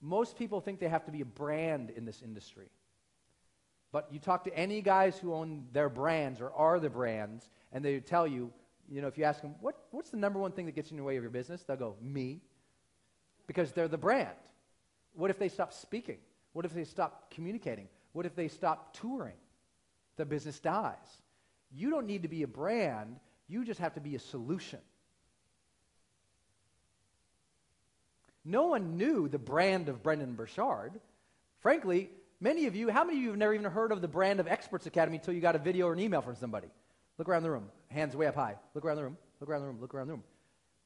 Most people think they have to be a brand in this industry. But you talk to any guys who own their brands or are the brands, and they tell you, if you ask them, what's the number one thing that gets in the way of your business? They'll go, me. Because they're the brand. What if they stop speaking? What if they stop communicating? What if they stop touring? The business dies. You don't need to be a brand. You just have to be a solution. No one knew the brand of Brendon Burchard. Frankly, how many of you have never even heard of the brand of Experts Academy until you got a video or an email from somebody? Look around the room. Hands way up high. Look around the room. Look around the room. Look around the room.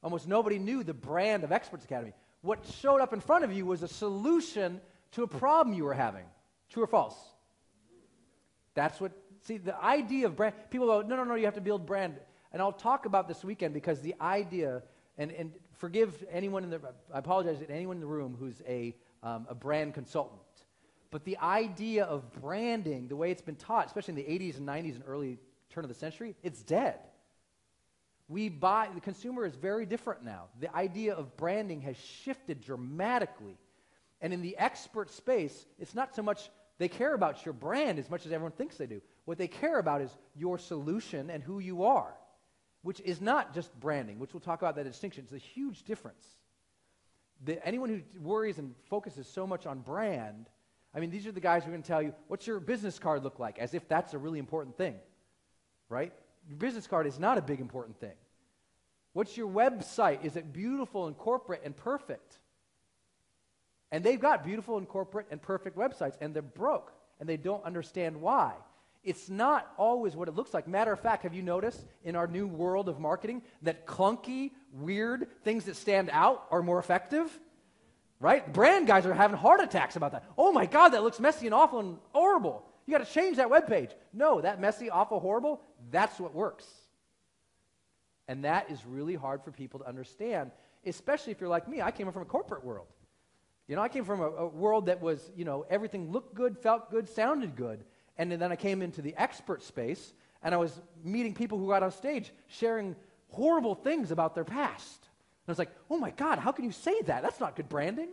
Almost nobody knew the brand of Experts Academy. What showed up in front of you was a solution to a problem you were having. True or false? See, the idea of brand, people go, no, you have to build brand. And I'll talk about this weekend because the idea, and forgive anyone I apologize to anyone in the room who's a brand consultant. But the idea of branding, the way it's been taught, especially in the 80s and 90s and early turn of the century, it's dead. The consumer is very different now. The idea of branding has shifted dramatically. And in the expert space, it's not so much they care about your brand as much as everyone thinks they do. What they care about is your solution and who you are, which is not just branding, which we'll talk about that distinction. It's a huge difference. Anyone who worries and focuses so much on brand, these are the guys who are going to tell you, what's your business card look like? As if that's a really important thing, right? Your business card is not a big important thing. What's your website? Is it beautiful and corporate and perfect? And they've got beautiful and corporate and perfect websites, and they're broke, and they don't understand why. It's not always what it looks like. Matter of fact, have you noticed in our new world of marketing that clunky, weird things that stand out are more effective? Right? Brand guys are having heart attacks about that. Oh my God, that looks messy and awful and horrible. You got to change that webpage. No, that messy, awful, horrible, that's what works. And that is really hard for people to understand, especially if you're like me. I came from a corporate world. I came from a world that was, everything looked good, felt good, sounded good. And then I came into the expert space, and I was meeting people who got on stage sharing horrible things about their past. And I was like, oh my God, how can you say that? That's not good branding.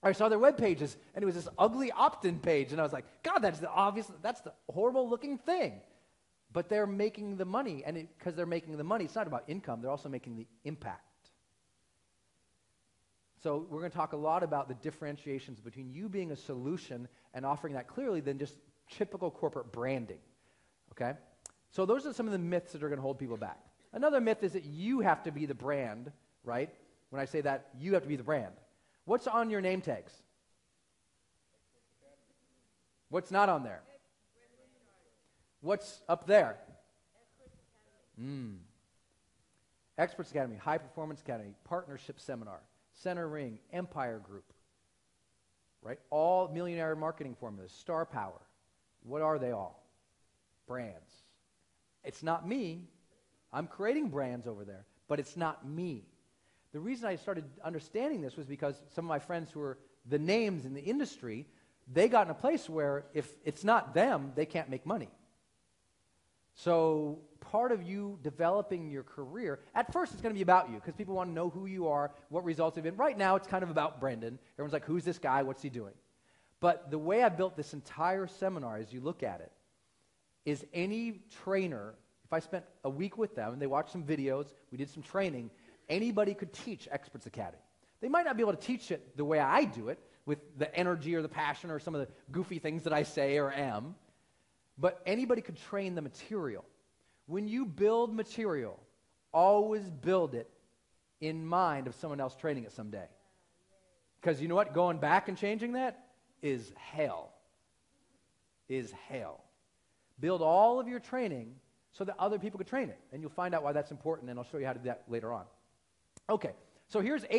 I saw their web pages, and it was this ugly opt-in page, and I was like, God, that's the horrible looking thing. But they're making the money, and because they're making the money, it's not about income, they're also making the impact. So we're going to talk a lot about the differentiations between you being a solution and offering that clearly than just typical corporate branding, okay? So those are some of the myths that are going to hold people back. Another myth is that you have to be the brand, right? When I say that, you have to be the brand. What's on your name tags? What's not on there? What's up there? Experts Academy, High Performance Academy, Partnership Seminar, Center Ring, Empire Group, right? All millionaire marketing formulas, Star Power. What are they all? Brands. It's not me. I'm creating brands over there, but it's not me. The reason I started understanding this was because some of my friends who were the names in the industry, they got in a place where if it's not them, they can't make money. So part of you developing your career, at first it's going to be about you because people want to know who you are, what results have been. Right now it's kind of about Brendon. Everyone's like, who's this guy? What's he doing? But the way I built this entire seminar, as you look at it, is any trainer, if I spent a week with them and they watched some videos, we did some training, anybody could teach Experts Academy. They might not be able to teach it the way I do it, with the energy or the passion or some of the goofy things that I say or am, but anybody could train the material. When you build material, always build it in mind of someone else training it someday. Because you know what? Going back and changing that is hell. Is hell. Build all of your training so that other people could train it. And you'll find out why that's important, and I'll show you how to do that later on. Okay, so here's 8